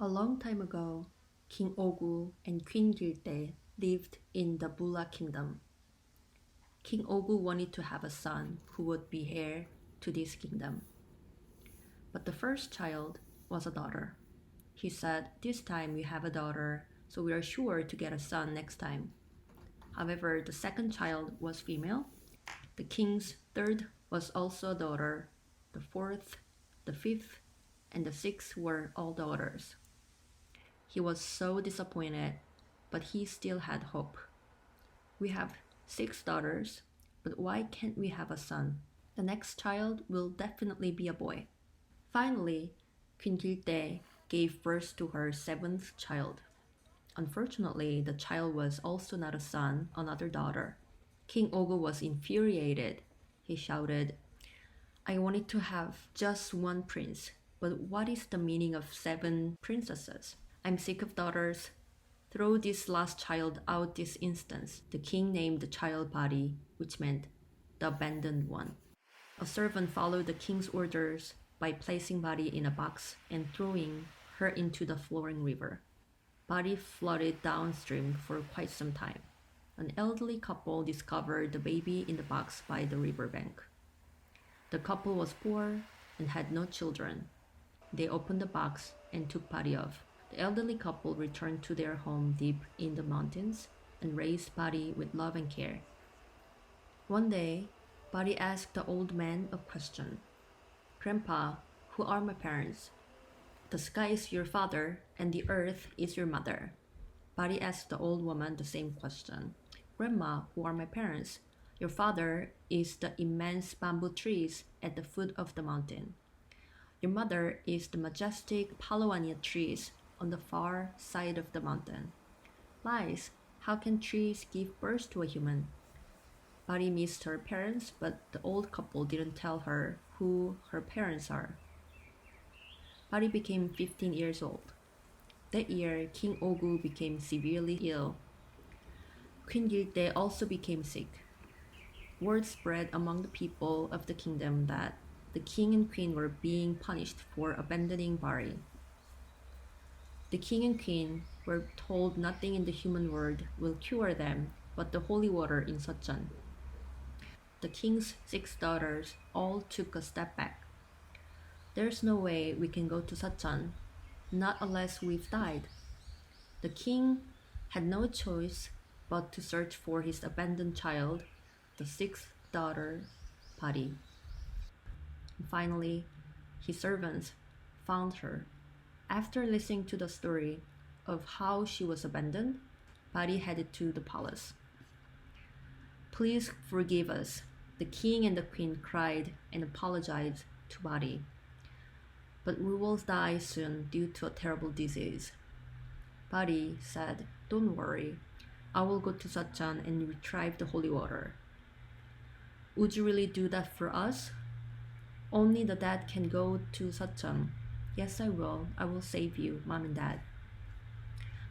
A long time ago, King Ogu and Queen Giltae lived in the Bula kingdom. King Ogu wanted to have a son who would be heir to this kingdom. But the first child was a daughter. He said, "This time we have a daughter, so we are sure to get a son next time." However, the second child was female. The king's third was also a daughter. The fourth, the fifth, and the sixth were all daughters. He was so disappointed, but he still had hope. "We have 6 daughters, but why can't we have a son? The next child will definitely be a boy." Finally, Queen Giltae gave birth to her seventh child. Unfortunately, the child was also not a son, another daughter. King Ogu was infuriated. He shouted, "I wanted to have just one prince, but what is the meaning of 7 princesses? I'm sick of daughters. Throw this last child out this instant." The king named the child Bari, which meant the abandoned one. A servant followed the king's orders by placing Bari in a box and throwing her into the flowing river. Bari floated downstream for quite some time. An elderly couple discovered the baby in the box by the riverbank. The couple was poor and had no children. They opened the box and took Bari off. The elderly couple returned to their home deep in the mountains and raised Bari with love and care. One day, Bari asked the old man a question. "Grandpa, who are my parents?" "The sky is your father and the earth is your mother." Bari asked the old woman the same question. "Grandma, who are my parents?" "Your father is the immense bamboo trees at the foot of the mountain. Your mother is the majestic Palawania trees on the far side of the mountain." "Lies! How can trees give birth to a human?" Bari missed her parents, but the old couple didn't tell her who her parents are. Bari became 15 years old. That year, King Ogu became severely ill. Queen Giltae also became sick. Word spread among the people of the kingdom that the king and queen were being punished for abandoning Bari. The king and queen were told nothing in the human world will cure them but the holy water in Seocheon. The king's 6 daughters all took a step back. "There's no way we can go to Seocheon, not unless we've died." The king had no choice but to search for his abandoned child, the 6th daughter, Bari. Finally, his servants found her. After listening to the story of how she was abandoned, Bari headed to the palace. "Please forgive us," the king and the queen cried and apologized to Bari. "But we will die soon due to a terrible disease." Bari said, "Don't worry, I will go to Seocheon and retrieve the holy water." "Would you really do that for us?" "Only the dead can go to Seocheon." "Yes, I will. I will save you, Mom and Dad."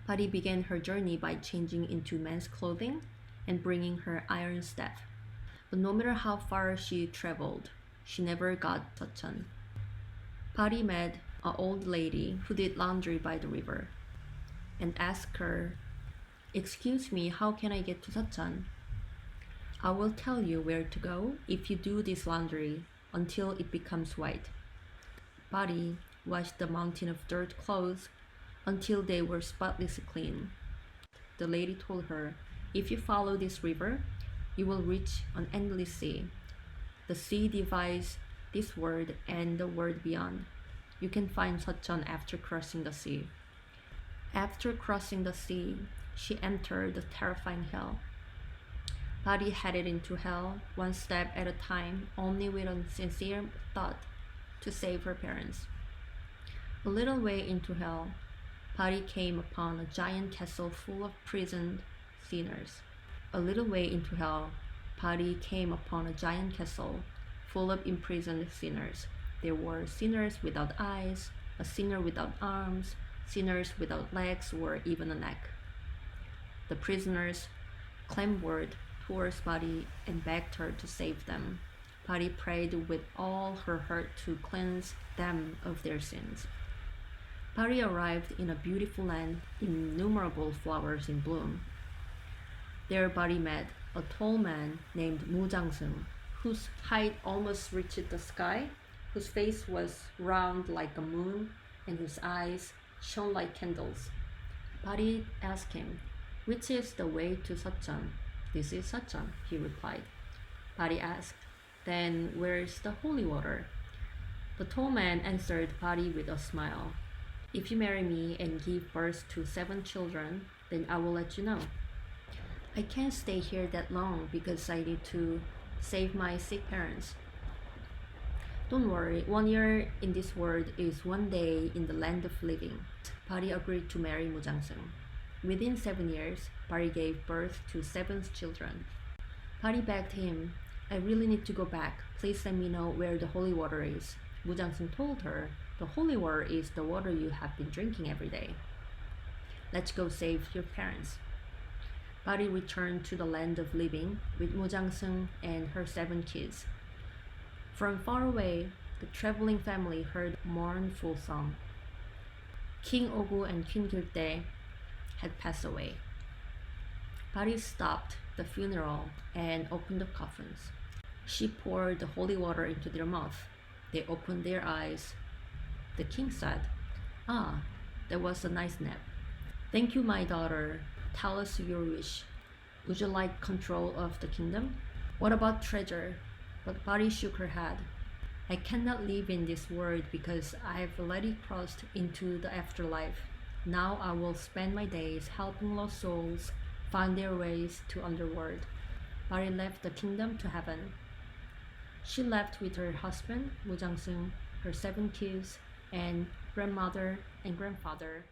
Bari began her journey by changing into men's clothing and bringing her iron staff. But no matter how far she traveled, she never got Seocheon. Bari met an old lady who did laundry by the river and asked her, "Excuse me, how can I get to Seocheon?" "I will tell you where to go if you do this laundry until it becomes white." Bari washed the mountain of dirt clothes until they were spotlessly clean. The lady told her, "If you follow this river, you will reach an endless sea. The sea divides this world and the world beyond. You can find Seocheon after crossing the sea." After crossing the sea, she entered the terrifying hell. Bari headed into hell one step at a time, only with a sincere thought to save her parents. A little way into hell, Bari came upon a giant castle full of prisoned sinners. A little way into hell, Bari came upon a giant castle full of imprisoned sinners. There were sinners without eyes, a sinner without arms, sinners without legs or even a neck. The prisoners clambered towards Bari and begged her to save them. Bari prayed with all her heart to cleanse them of their sins. Bari arrived in a beautiful land, innumerable flowers in bloom. There Bari met a tall man named Mu Jang-seung, whose height almost reached the sky, whose face was round like a moon, and whose eyes shone like candles. Bari asked him, "Which is the way to Sachan?" "This is Sachan," he replied. Bari asked, "Then where is the holy water?" The tall man answered Bari with a smile. "If you marry me and give birth to 7 children, then I will let you know. I can't stay here that long because I need to save my sick parents." "Don't worry, 1 year in this world is 1 day in the land of living." Bari agreed to marry Mu Jang-seung. Within 7 years, Bari gave birth to 7 children. Bari begged him, "I really need to go back. Please let me know where the holy water is." Mu Jang-seung told her, "The holy water is the water you have been drinking every day. Let's go save your parents." Bari returned to the land of living with Mu Jang-seung and her 7 kids. From far away, the traveling family heard a mournful song. King Ogu and Queen Giltae had passed away. Bari stopped the funeral and opened the coffins. She poured the holy water into their mouth. They opened their eyes. The king said, "Ah, that was a nice nap. Thank you, my daughter. Tell us your wish. Would you like control of the kingdom? What about treasure?" But Bari shook her head. "I cannot live in this world because I have already crossed into the afterlife. Now I will spend my days helping lost souls find their ways to underworld." Bari left the kingdom to heaven. She left with her husband, Mu Jang-seung, her 7 kids, and grandmother and grandfather,